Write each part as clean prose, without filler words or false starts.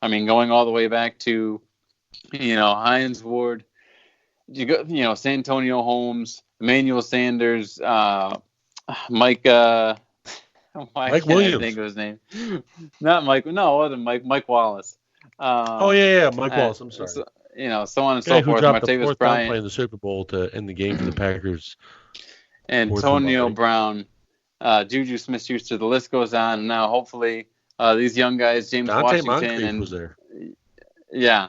I mean, going all the way back to, Hines Ward, Santonio Holmes, Emmanuel Sanders, Mike. Why Mike can't I Williams. think of his name? Not Mike. No, it wasn't Mike. Mike Wallace. Mike Wallace. I'm sorry. So on and Guy so who forth. dropped the Martavis fourth down Bryant, play in the Super Bowl to end the game for the Packers. Antonio Brown, Juju Smith-Schuster. The list goes on. And now, hopefully, these young guys, James Dante Washington, Moncrief and was there. Yeah,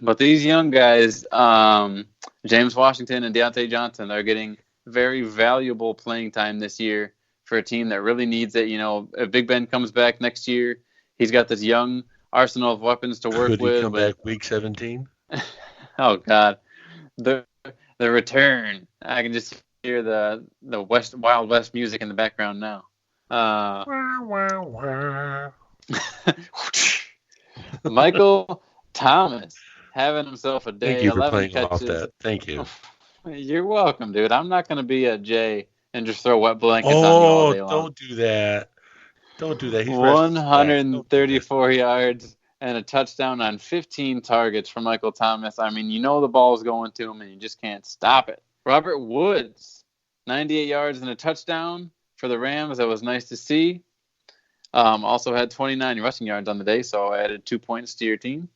but these young guys, James Washington and Deontay Johnson, are getting very valuable playing time this year for a team that really needs it. If Big Ben comes back next year, he's got this young arsenal of weapons to work with. Could he come with. back week 17? Oh God, the return! I can just hear the Wild West music in the background now. Michael Thomas having himself a day. Thank you for 11 playing catches. off that. Thank you. You're welcome, dude. I'm not going to be a Jay and just throw wet blankets on you all day long. Don't do that. Don't do that. He's 134 yards and a touchdown on 15 targets for Michael Thomas. I mean, the ball's going to him and you just can't stop it. Robert Woods, 98 yards and a touchdown for the Rams. That was nice to see. Also had 29 rushing yards on the day, so I added 2 points to your team.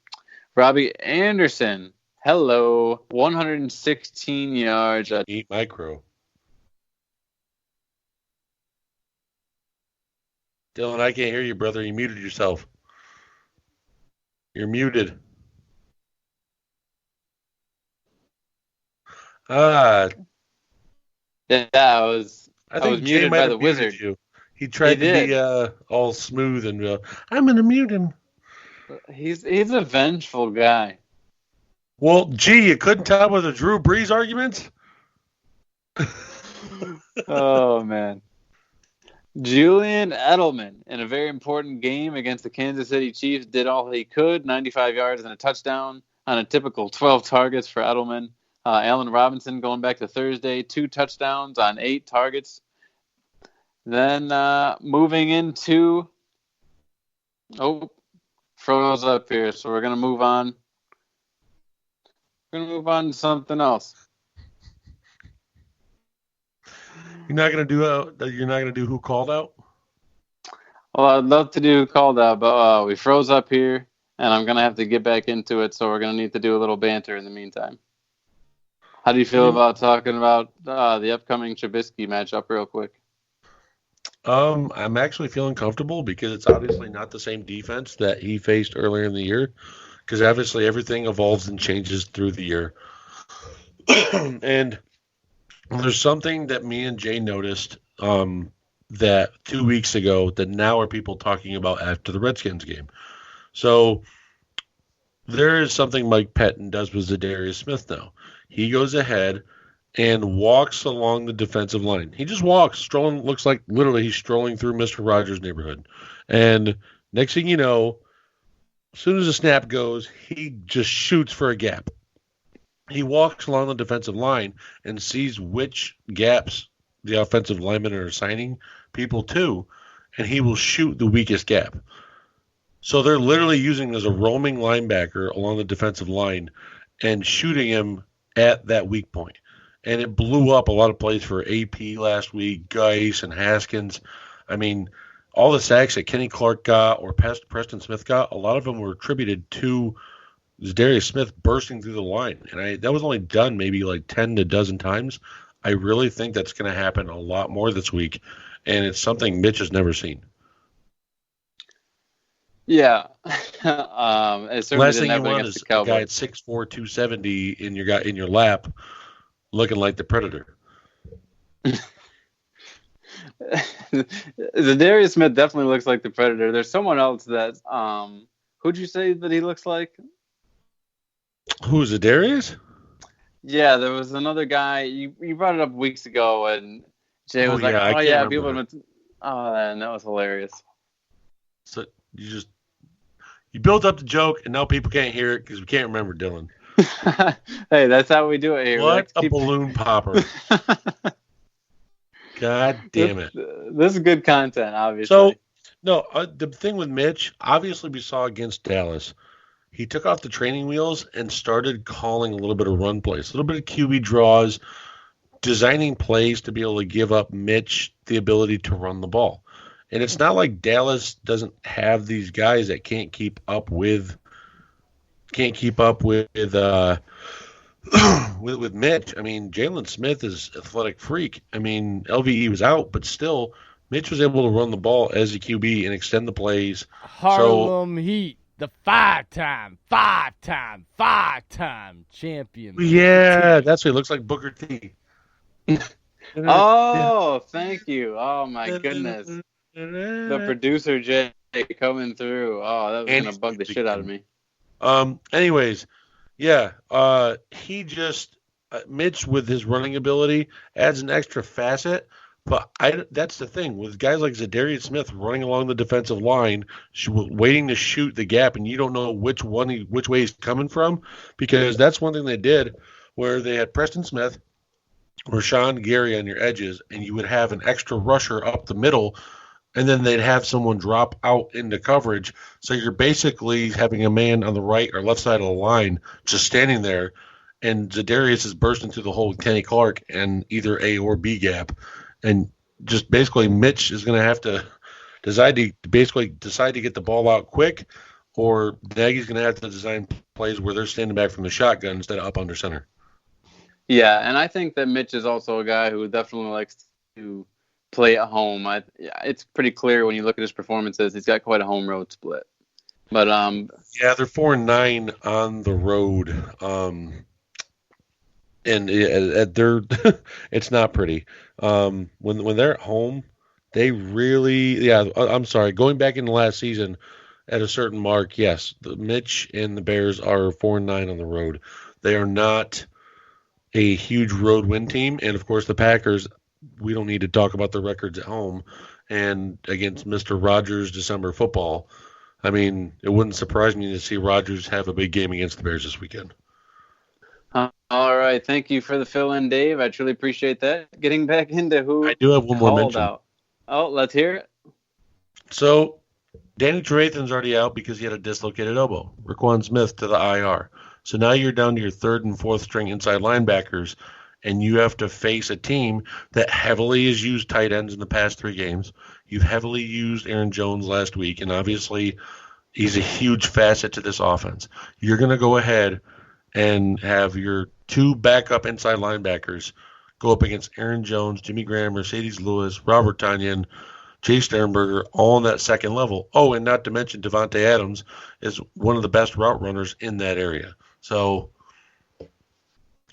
Robbie Anderson, 116 yards. Eat micro. Dillon, I can't hear you, brother. You muted yourself. You're muted. Yeah, I was muted by the wizard. You. He tried to be all smooth and I'm going to mute him. He's a vengeful guy. Well, gee, you couldn't tell with the Drew Brees arguments? Oh, man. Julian Edelman, in a very important game against the Kansas City Chiefs, did all he could, 95 yards and a touchdown on a typical 12 targets for Edelman. Allen Robinson, going back to Thursday, 2 touchdowns on 8 targets. Then moving into... froze up here, so we're going to move on. We're going to move on to something else. You're not gonna do who called out? Well, I'd love to do who called out, but we froze up here, and I'm gonna have to get back into it. So we're gonna need to do a little banter in the meantime. How do you feel about talking about the upcoming Trubisky matchup, real quick? I'm actually feeling comfortable because it's obviously not the same defense that he faced earlier in the year. Because obviously everything evolves and changes through the year, and there's something that me and Jay noticed that 2 weeks ago that now are people talking about after the Redskins game. So there is something Mike Pettin does with Zadarius Smith now. He goes ahead and walks along the defensive line. He just walks, strolling, looks like literally he's strolling through Mr. Rogers' neighborhood. And next thing you know, as soon as the snap goes, he just shoots for a gap. He walks along the defensive line and sees which gaps the offensive linemen are assigning people to, and he will shoot the weakest gap. So they're literally using him as a roaming linebacker along the defensive line and shooting him at that weak point. And it blew up a lot of plays for AP last week, Geis and Haskins. I mean, all the sacks that Kenny Clark got or Preston Smith got, a lot of them were attributed to Zadarius Smith bursting through the line. And that was only done maybe like 10 to a dozen times. I really think that's going to happen a lot more this week. And it's something Mitch has never seen. Yeah. It certainly last thing you want is a guy at 6'4", 270 in your lap looking like the Predator. Zadarius Smith definitely looks like the Predator. There's someone else that who'd you say that he looks like? Who's Zadarius? Yeah, there was another guy. You brought it up weeks ago, and Jay was like, "Oh yeah, people." And that was hilarious. So you built up the joke, and now people can't hear it because we can't remember Dillon. Hey, that's how we do it here. What a balloon popper! God damn it! This is good content, obviously. So No, the thing with Mitch, obviously we saw against Dallas, he took off the training wheels and started calling a little bit of run plays, a little bit of QB draws, designing plays to be able to give up Mitch the ability to run the ball. And it's not like Dallas doesn't have these guys that can't keep up with with Mitch. I mean, Jalen Smith is athletic freak. I mean, LVE was out, but still, Mitch was able to run the ball as a QB and extend the plays. So Harlem Heat, the five-time champion. yeah, that's what it looks like, Booker T. Oh, thank you. Oh my goodness. The producer Jay coming through. Oh, that was gonna bug the shit out of me. Anyways, yeah. Mitch with his running ability adds an extra facet. But that's the thing with guys like Zadarius Smith running along the defensive line, waiting to shoot the gap, and you don't know which way he's coming from, because that's one thing they did, where they had Preston Smith, Rashawn Gary on your edges, and you would have an extra rusher up the middle, and then they'd have someone drop out into coverage. So you're basically having a man on the right or left side of the line just standing there, and Zadarius is bursting through the hole with Kenny Clark and either A or B gap. And just basically Mitch is going to have to decide to get the ball out quick, or Nagy's going to have to design plays where they're standing back from the shotgun instead of up under center. Yeah, and I think that Mitch is also a guy who definitely likes to play at home. It's pretty clear when you look at his performances. He's got quite a home road split. But yeah, they're 4-9 on the road. And they're it's not pretty. When they're at home, they really I'm sorry. Going back in the last season, at a certain mark, yes, Mitch and the Bears are 4-9 on the road. They are not a huge road win team, and of course the Packers. We don't need to talk about the records at home and against Mr. Rogers December football. I mean, it wouldn't surprise me to see Rogers have a big game against the Bears this weekend. All right, thank you for the fill-in, Dave. I truly appreciate that. Getting back into who I do have one more mention. Out. Oh, let's hear it. So, Danny Trevathan's already out because he had a dislocated elbow. Raquan Smith to the IR. So now you're down to your third and fourth string inside linebackers, and you have to face a team that heavily has used tight ends in the past 3 games. You've heavily used Aaron Jones last week, and obviously he's a huge facet to this offense. You're going to go ahead and have your 2 backup inside linebackers go up against Aaron Jones, Jimmy Graham, Mercedes Lewis, Robert Tonyan, Chase Sternberger, all on that second level. Oh, and not to mention Devontae Adams is one of the best route runners in that area. So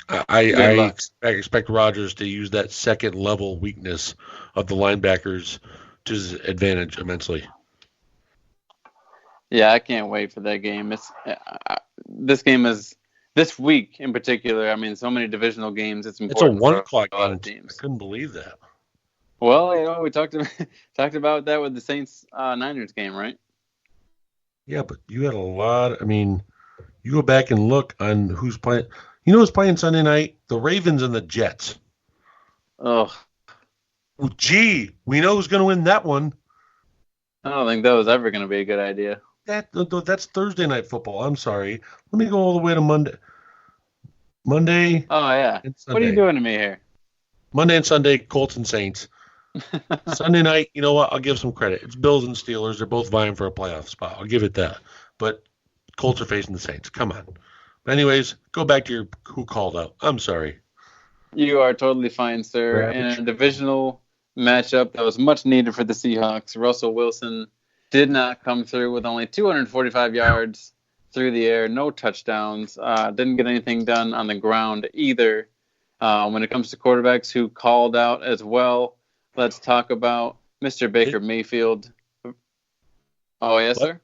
I expect Rodgers to use that second level weakness of the linebackers to his advantage immensely. Yeah, I can't wait for that game. This game is this week in particular. I mean, so many divisional games. It's important. It's a 1 o'clock game. Teams. I couldn't believe that. Well, we talked about that with the Saints Niners game, right? Yeah, but you had a lot. I mean, you go back and look on who's playing. You know who's playing Sunday night? The Ravens and the Jets. Oh. Gee, we know who's going to win that one. I don't think that was ever going to be a good idea. That's Thursday night football. I'm sorry. Let me go all the way to Monday. Oh, yeah. What are you doing to me here? Monday and Sunday, Colts and Saints. Sunday night, you know what? I'll give some credit. It's Bills and Steelers. They're both vying for a playoff spot. I'll give it that. But Colts are facing the Saints. Come on. But anyways, go back to your who called out. I'm sorry. You are totally fine, sir. In a divisional matchup that was much needed for the Seahawks, Russell Wilson did not come through with only 245 yards through the air, no touchdowns. Didn't get anything done on the ground either. When it comes to quarterbacks who called out as well, let's talk about Mr. Baker Mayfield. Oh, yes, sir?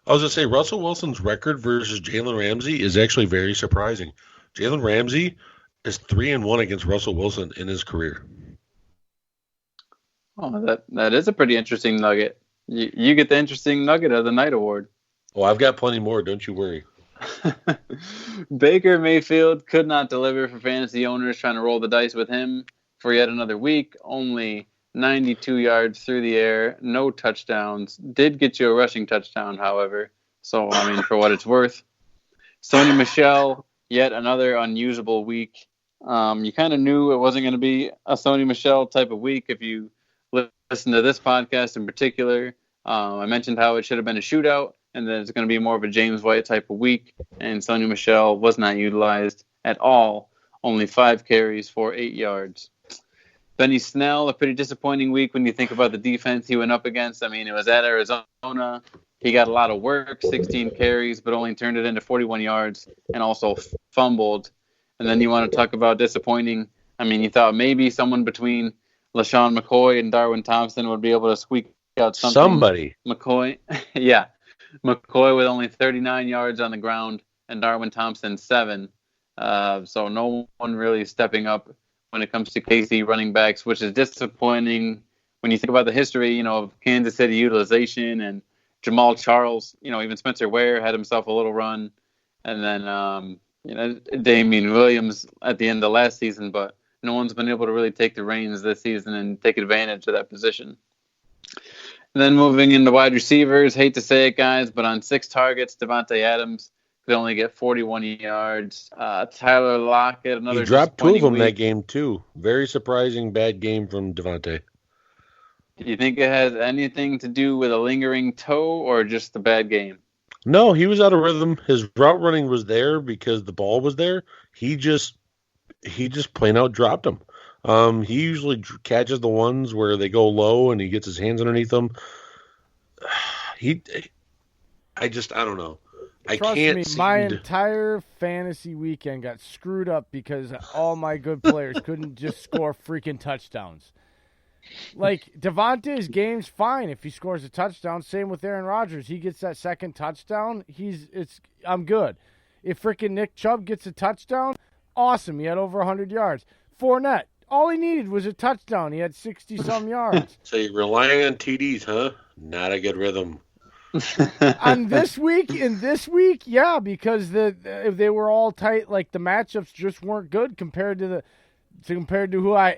I was going to say, Russell Wilson's record versus Jalen Ramsey is actually very surprising. Jalen Ramsey is 3-1 against Russell Wilson in his career. Oh, that is a pretty interesting nugget. You get the interesting nugget of the night award. Oh, I've got plenty more. Don't you worry. Baker Mayfield could not deliver for fantasy owners trying to roll the dice with him for yet another week. Only 92 yards through the air, no touchdowns. Did get you a rushing touchdown, however. So, I mean, for what it's worth. Sony Michel, yet another unusable week. You kind of knew it wasn't going to be a Sony Michel type of week if you listen to this podcast in particular. I mentioned how it should have been a shootout, and that it's going to be more of a James White type of week. And Sony Michel was not utilized at all. Only 5 carries for 8 yards. Benny Snell, a pretty disappointing week when you think about the defense he went up against. I mean, it was at Arizona. He got a lot of work, 16 carries, but only turned it into 41 yards and also fumbled. And then you want to talk about disappointing. I mean, you thought maybe someone between LaShawn McCoy and Darwin Thompson would be able to squeak out something. Somebody. McCoy, yeah. McCoy with only 39 yards on the ground and Darwin Thompson 7. So no one really stepping up when it comes to KC running backs, which is disappointing when you think about the history, of Kansas City utilization and Jamal Charles, even Spencer Ware had himself a little run. And then, Damian Williams at the end of last season, but no one's been able to really take the reins this season and take advantage of that position. And then moving into wide receivers, hate to say it, guys, but on 6 targets, Devontae Adams could only get 41 yards. Tyler Lockett, another He dropped 2 of them week. that game, too. Very surprising bad game from Devontae. Do you think it has anything to do with a lingering toe or just a bad game? No, he was out of rhythm. His route running was there because the ball was there. He just plain out dropped them. He usually catches the ones where they go low and he gets his hands underneath them. I don't know. Trust me, my entire fantasy weekend got screwed up because all my good players couldn't just score freaking touchdowns. Like, Devontae's game's fine if he scores a touchdown. Same with Aaron Rodgers. He gets that second touchdown, I'm good. If freaking Nick Chubb gets a touchdown, awesome. He had over 100 yards. Fournette, all he needed was a touchdown. He had 60-some yards. So you're relying on TDs, huh? Not a good rhythm. In this week, yeah, because if they were all tight, like the matchups just weren't good compared to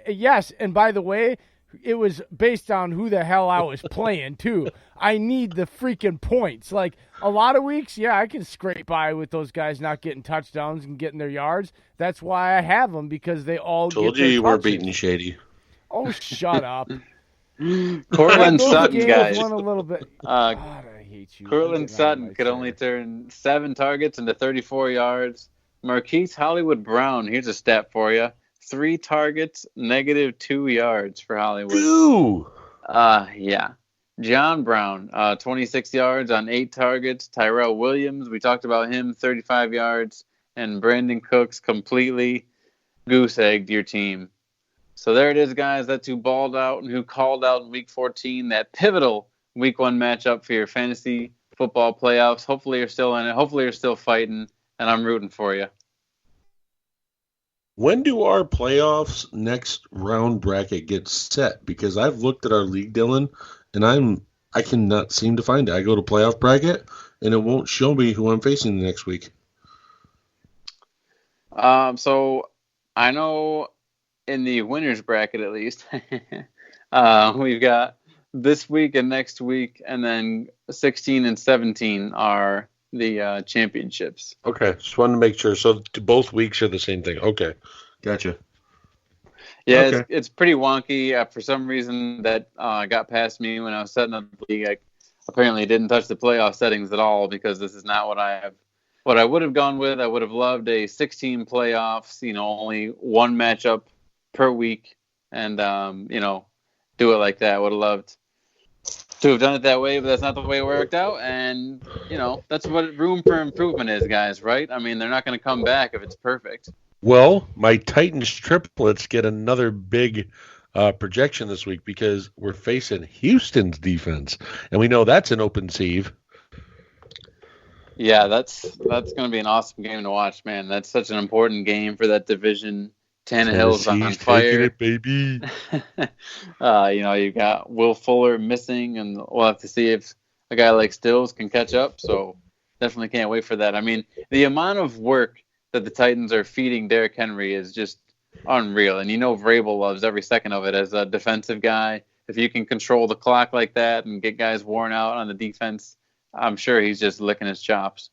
yes. And by the way, it was based on who the hell I was playing too. I need the freaking points. Like a lot of weeks, yeah, I can scrape by with those guys not getting touchdowns and getting their yards. That's why I have them because they all told get their you were touches. beating Shady. Oh, shut up. Cortland Sutton, guys. Won a little bit. God, I hate you. Cortland Sutton could only turn 7 targets into 34 yards. Marquise Hollywood Brown, here's a stat for you. 3 targets, -2 yards for Hollywood. Ooh. Yeah. John Brown, 26 yards on 8 targets. Tyrell Williams, we talked about him, 35 yards. And Brandon Cooks completely goose-egged your team. So there it is, guys. That's who balled out and who called out in Week 14, that pivotal Week 1 matchup for your fantasy football playoffs. Hopefully you're still in it. Hopefully you're still fighting, and I'm rooting for you. When do our playoffs next round bracket get set? Because I've looked at our league, Dillon, and I cannot seem to find it. I go to playoff bracket, and it won't show me who I'm facing the next week. So I know in the winners bracket, at least, we've got this week and next week, and then 16 and 17 are the championships. Okay, just wanted to make sure. So both weeks are the same thing. Okay, gotcha. Yeah, okay. It's pretty wonky. For some reason, that got past me when I was setting up the league. I apparently didn't touch the playoff settings at all because this is not what I have. What I would have gone with, I would have loved a 16 playoffs. Only one matchup per week, and do it like that. I would have loved to have done it that way, but that's not the way it worked out. And that's what room for improvement is, guys. Right? I mean, they're not going to come back if it's perfect. Well, my Titans triplets get another big projection this week because we're facing Houston's defense, and we know that's an open sieve. Yeah, that's going to be an awesome game to watch, man. That's such an important game for that division. Tannehill's on fire, it, baby. You've got Will Fuller missing, and we'll have to see if a guy like Stills can catch up. So definitely can't wait for that. I mean, the amount of work that the Titans are feeding Derrick Henry is just unreal. And Vrabel loves every second of it as a defensive guy. If you can control the clock like that and get guys worn out on the defense, I'm sure he's just licking his chops.